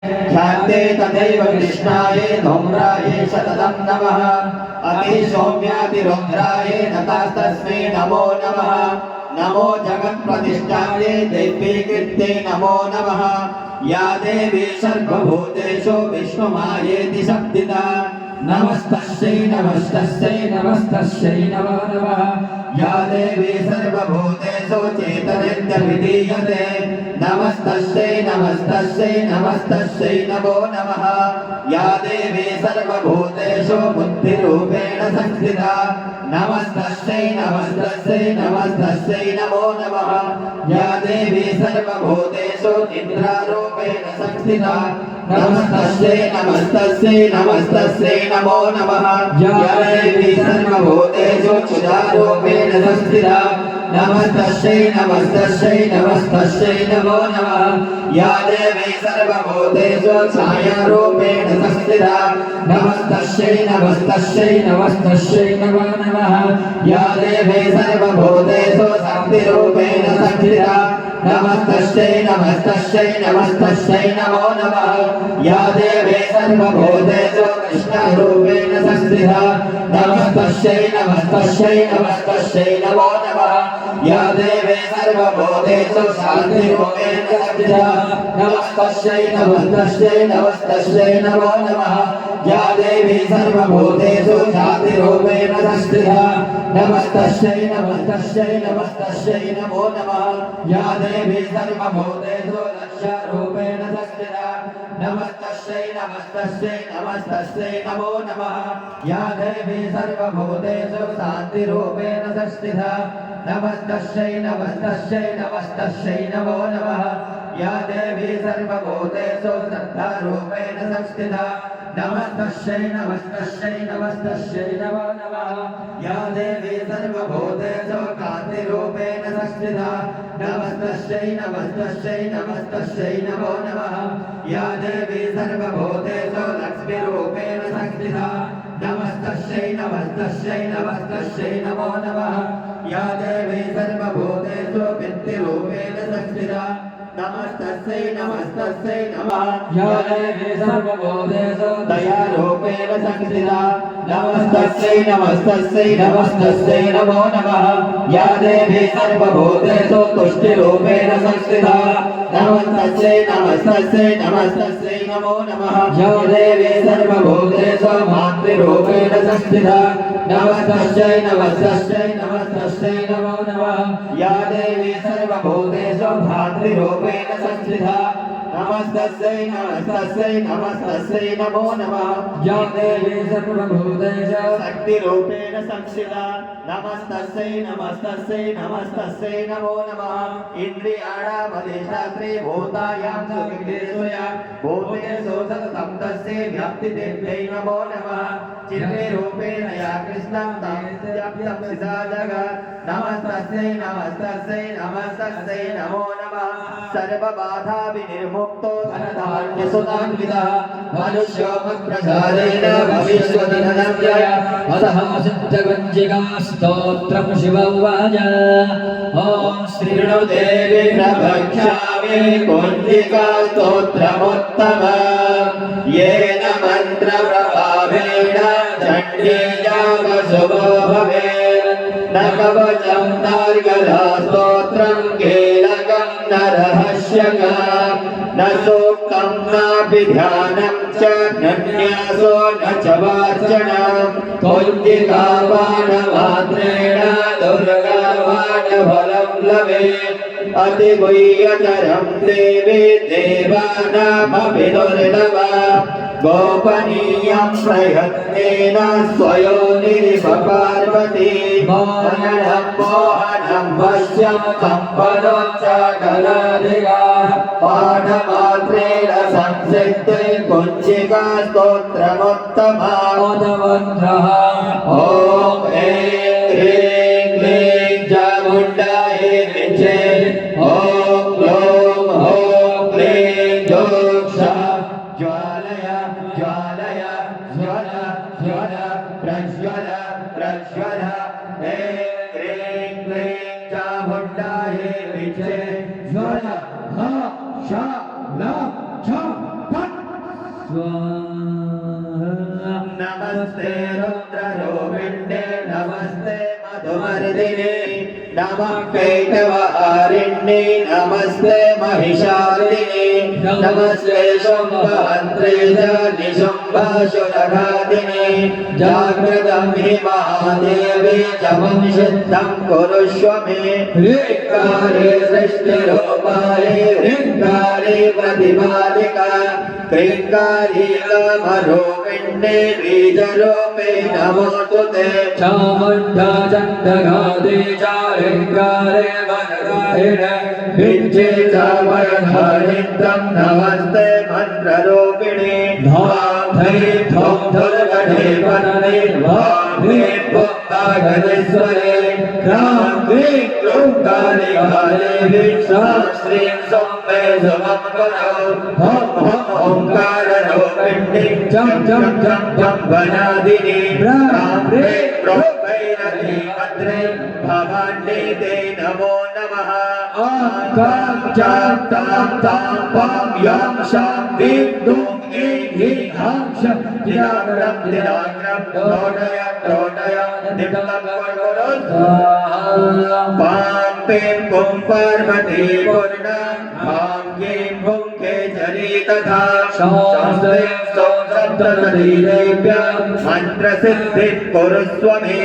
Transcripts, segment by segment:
ध्याते तथैव कृष्णाय धूम्राय सततं नमः अतिसौम्यातिरुद्राय नतास्तस्मै नमो नमः नमो जगत्प्रतिष्ठायै दैवीकृत्यै नमो नमः या देवी सर्वभूतेषु विष्णुमायेति शब्दिता नमस्तस्यै नमस्तस्यै नमस्तस्यै नमो नमः या देवी सर्वभूतेषु चेतनेत्यभिधीयते नमस्तस्यै नमस्तस्यै नमस्तस्यै नमो नमः या देवी सर्वभूतेषु बुद्धिरूपेण संस्थिता नमस्तस्यै नमस्तस्यै नमस्तस्यै नमो नमः या देवी सर्वभूतेषु निद्रारूपेण संस्थिता नमस्तस्यै नमस्तस्यै नमस्तस्यै नमो नमः या देवी सर्वभूतेषु क्षुधारूपेण संस्थिता नमस्तस्यै नमस्तस्यै नमस्तस्यै नमो नमः या देवी सर्वभूतेषु छायारूपेण संस्थिता नमस्तस्यै नमस्तस्यै नमस्तस्यै नमो नमः या देवी सर्वभूतेषु शक्तिरूपेण संस्थिता नमस्तस्यै नमस्तस्यै नमस्तस्यै नमो नमः या देवी सर्वभूतेषु कृष्णरूपेण संस्थिता नमस्तस्यै नमस्तस्यै नमस्तस्यै नमो नमः या देवी सर्वभूतेषु शान्तिरूपेण संस्थिता नमस्तस्यै नमस्तस्यै नमस्तस्यै नमो नमः या देवी सर्वभूतेषु शान्तिरूपेण संस्थिता नमस्तस्यै नमस्तस्यै नमस्तस्यै नमो नमः या देवी सर्वभूतेषु लक्ष्यरूपेण संस्थिता नमस्तस्यै नमस्तस्यै नमस्तस्यै नमो नमः या देवी सर्वभूतेषु शान्तिरूपेण संस्थिता नमस्तस्यै नमस्तस्यै नमस्तस्यै नमो नमः या देवी सर्वभूतेषु श्रद्धारूपेण संस्थिता नमस्तस्यै नमस्तस्यै नमस्तस्यै नमो नमः या देवी सर्वभूतेषु कान्तिरूपेण संस्थिता नमस्तस्यै नमस्तस्यै नमस्तस्यै नमो नमः या देवी सर्वभूतेषु लक्ष्मीरूपेण संस्थिता नमस्तस्यै नमस्तस्यै नमस्तस्यै नमो नमः या देवी सर्वभूतेषु वित्तिरूपेण संस्थिता नमस्तस्यै नमस्तस्यै नमः या देवी सर्वभूतेषु दयारूपेण संस्थिता नमस्तस्यै नमस्तस्यै नमस्तस्यै नमो नमः या देवी सर्वभूतेषु तुष्टिरूपेण संस्थिता नमस्तस्यै नमस्तस्यै नमस्तस्यै नमो नमः या देवी सर्वभूतेषु मातृरूपेण संस्थिता नमस्तस्यै नमस्तस्यै नमस्तस्यै नमो नमः या देवी सर्वभूतेषु भातृरूपेण संस्थिता नमस्तस्यै नमस्तस्यै नमस्तस्यै नमो नमः या देवी सर्वभूतेषु शक्तिरूपेण संस्थिता नमस्तस्यै नमस्तस्यै नमस्तस्यै नमो नमः इन्द्रियाणामधिष्ठात्रे भूतायां सुविघ्नेश्वया भूतेषु सततं तस्यै व्याप्तिदेव्यै नमो नमः चिन्मयरूपेण या कृष्णं तं व्याप्तं जगत् नमस्तस्यै नमस्तस्यै नमस्तस्यै नमो नमः सर्वबाधा विनिर्मुक्तो धनधान्यसुतान्वितः मनुष्यो मत्प्रसादेन भविष्यति धनञ्जय अतः सिद्धगञ्जिका स्तोत्रं शिवोवाच ॐ श्रीणुदेवी प्रवक्ष्यामि कुञ्जिका स्तोत्रमुत्तमम् येन मन्त्रप्रभावेण चण्डीजापशुभो भवेत् न कवचं नार्गला स्तोत्रं कीलकं न रहस्यकम् न सूक्तं नापि ध्यानं च न न्यासो न च वाचनं कुञ्जिकापानमात्रेण दुर्गापानफलं लभेत् अतिगुह्यतरं देवी देवानामपि दुर्लभम् गोपनीयं प्रयत्नेन स्वयोनिरिव पार्वती मोहनं मोहनं वश्यं कम्पनोच्चाटनादिगा पाठमात्रेण संसिद्धे कुञ्जिका स्तोत्रमुत्तमा मोदमन्त्रः ॐ ऐं ह्रीं क्लीं चामुण्डायै विचे ॐ ग्लौं हौं क्लीं जोक्षा ज्वालय ज्वालय ज्वल ज्वल प्रज्वल प्रज्वल ऐं ह्रीं क्लीं चामुण्डायै विचे ज्वल ह श ल छ फट् नमस्ते रुद्ररूपिण्ये नमस्ते मधुमर्दिने नमः कैटवारिण्ये नमस्ते महिषादिने नमस्ते शुम्भहन्त्रे च निशुम्भशुलघादिने जाग्रतं हि महादेवी जपं सिद्धं कुरुष्व मे ह्रीङ्कारे सृष्टिरूपाये ह्रीङ्कारे प्रतिपादिका क्रीङ्कारी कामरूपिण्ये बीजरूपे नमोऽस्तु ते चामुण्डा चण्डघाते चारिङ्कारे वनरायणे विद्ये च वरधारित्रं नमस्ते मन्त्ररूपिणे धां धैं धौं धुर्गणे वनने भां ह्रीं पुङ्गागणेश्वरे ह्रां क्लीं क्लूं कालिकाले ह्रीं श्रीं सौम्ये सुमं करो हं हं ओंकाररूपिण्ये जं जं जं जं वनादिने ह्रां ह्रीं क्लूं भैरवी भद्रे भवान्ये ते नमो नमः ॐ कां चां तां तां पां यां शां ह्रीं क्लूं ऐं ह्रीं हां शं दिनाग्रं दिनाग्रं द्रोटय दिक्लकवरो पां पें पुं पार्वती पूर्णा भां यें पुं केचरी तथा शास्त्रे सप्तशतीदेव्या मन्त्रसिद्धिं कुरुष्व मे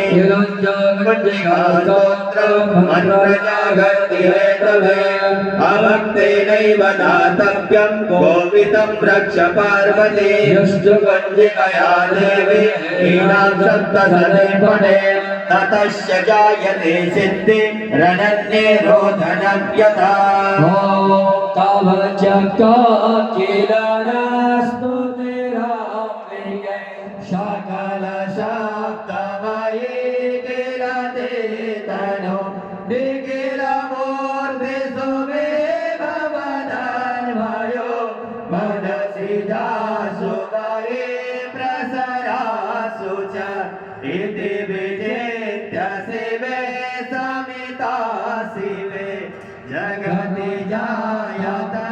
स्तोत्रं मन्त्रजागर्ति हेतवे अभक्तेनैव दातव्यं गोपितं रक्ष पार्वती यष्टुकञ्जिकया देवी हीनां सप्तशते पठे ततश्च जायते सिद्धि रणन्ये रोधनव्यथा ॐ तावच्चकाकिलनास्तु तिराम्बिके सकलशब्दमये किलते तनो निखिलमूर्ति सुमे भवदान्वयो मनसि जासु गये प्रसरासु च इति विजेत्य शिवे समिता शिवे जगति जायता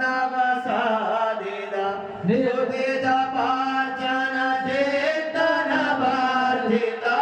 नवसादिदा निरुदितपार्चन चेतन वर्धिता